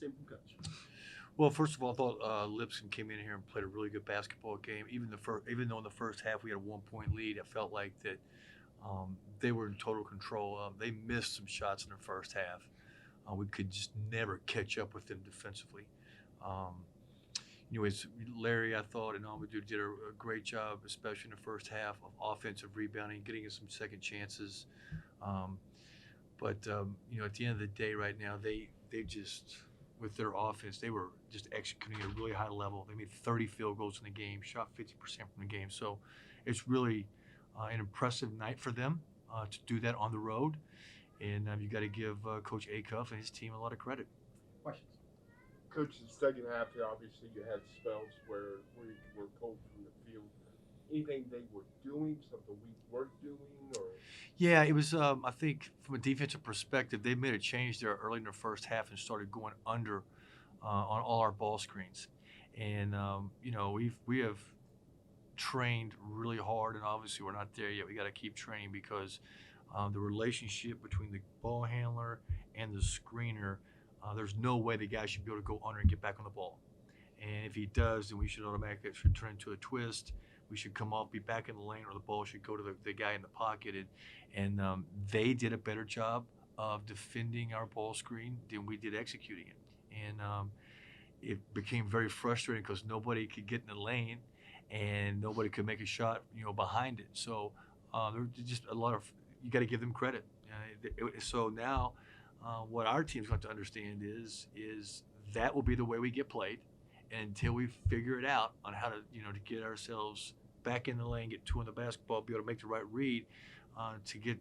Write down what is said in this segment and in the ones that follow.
same from Coach. Well, first of all, I thought Lipscomb came in here and played a really good basketball game. Even though in the first half we had a 1 point lead, I felt like that they were in total control. They missed some shots in the first half. We could just never catch up with them defensively. Um, Anyways, Larry, I thought, and Amadou did a great job, especially in the first half, of offensive rebounding, getting us some second chances. Um, but at the end of the day, right now, they just with their offense, they were just executing at a really high level. They made 30 field goals in the game, shot 50% from the game. So it's really an impressive night for them to do that on the road. And you got to give Coach Acuff and his team a lot of credit. Questions? Coach, the second half here, obviously you had spells where you were cold from the field. Anything they were doing, something we weren't doing, or Yeah, it was. I think from a defensive perspective, they made a change there early in the first half and started going under on all our ball screens. And we have trained really hard, and obviously we're not there yet. We got to keep training because the relationship between the ball handler and the screener, there's no way the guy should be able to go under and get back on the ball. And if he does, then we should automatically it should turn into a twist. We should come off, be back in the lane, or the ball should go to the guy in the pocket. And they did a better job of defending our ball screen than we did executing it. And it became very frustrating because nobody could get in the lane, and nobody could make a shot, behind it. So there were just a lot of you got to give them credit. So now, what our team's going to understand is that will be the way we get played until we figure it out on how to get ourselves back in the lane, get two in the basketball, be able to make the right read to get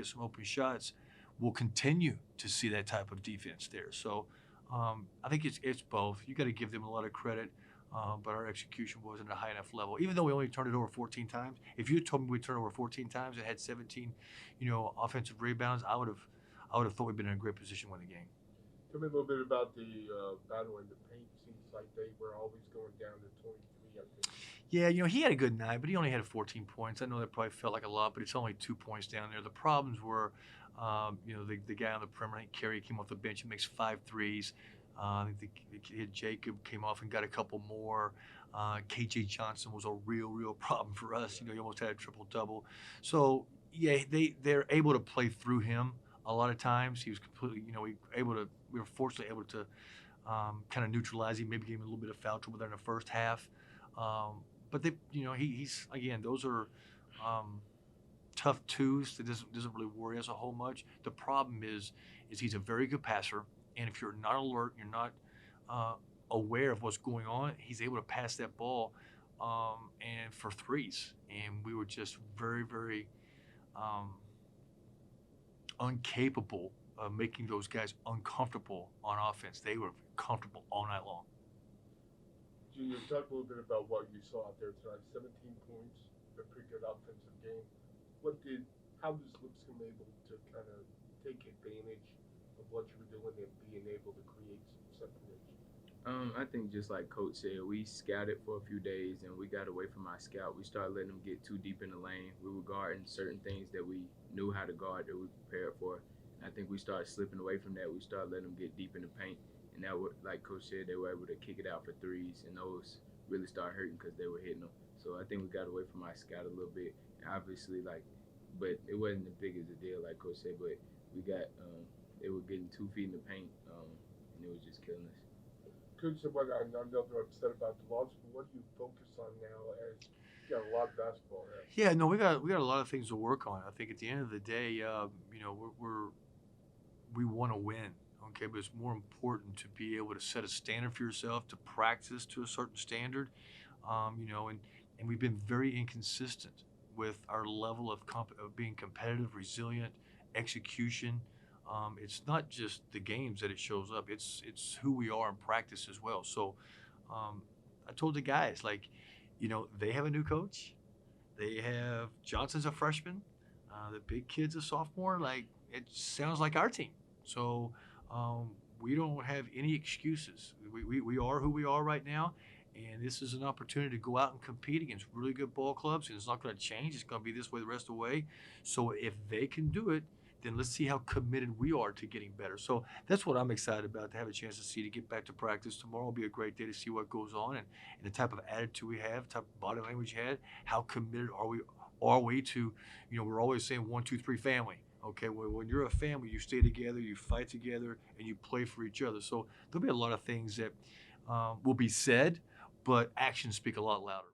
some open shots. We'll continue to see that type of defense there. So I think it's both. You got to give them a lot of credit. But our execution wasn't at a high enough level. Even though we only turned it over 14 times, if you had told me we turned it over 14 times and had 17, offensive rebounds, I would have thought we'd been in a great position to win the game. tell me a little bit about the battle in the paint. Seems like they were always going down to 23, I think. Yeah, he had a good night, but he only had 14 points. I know that probably felt like a lot, but it's only 2 points down there. The problems were, the guy on the perimeter, Kerry, came off the bench and makes 5 threes. I think the kid Jacob came off and got a couple more. KJ Johnson was a real problem for us. He almost had a triple double. So yeah, they're able to play through him a lot of times. He was completely, we were fortunately able to kind of neutralize him, maybe give him a little bit of foul trouble there in the first half. But he's again, those are tough twos that doesn't really worry us a whole much. The problem is he's a very good passer, and if you're not alert, you're not aware of what's going on, he's able to pass that ball and for threes. And we were just very, very incapable of making those guys uncomfortable on offense. They were comfortable all night long. Junior, talk a little bit about what you saw out there tonight. 17 points, a pretty good offensive game. How was Lipscomb able to kind of take advantage of what you were doing and being able to create some separation? I think just like Coach said, we scouted for a few days and we got away from our scout. We started letting them get too deep in the lane. We were guarding certain things that we knew how to guard, that we prepared for. And I think we started slipping away from that. We started letting them get deep in the paint. And that, like Coach said, they were able to kick it out for threes, and those really started hurting because they were hitting them. So I think we got away from our scout a little bit. And obviously, but it wasn't as big as a deal, like Coach said. But we got, they were getting 2 feet in the paint, and it was just killing us. Coach, I know they're upset about the loss, but what do you focus on now as you got a lot of basketball here? Yeah, no, we got a lot of things to work on. I think at the end of the day, we want to win. Okay, but it's more important to be able to set a standard for yourself, to practice to a certain standard, and we've been very inconsistent with our level of being competitive, resilient, execution. It's not just the games that it shows up; it's who we are in practice as well. So, I told the guys they have a new coach. They have Johnson's a freshman. The big kid's a sophomore. It sounds like our team. So we don't have any excuses. We are who we are right now, and this is an opportunity to go out and compete against really good ball clubs. And it's not going to change. It's going to be this way the rest of the way. So if they can do it, then let's see how committed we are to getting better. So that's what I'm excited about, to have a chance to see, to get back to practice. Tomorrow will be a great day to see what goes on, and the type of attitude we have, type of body language we had, how committed are we to, we're always saying 1, 2, 3 family. Okay, well, when you're a family, you stay together, you fight together, and you play for each other. So there'll be a lot of things that will be said, but actions speak a lot louder.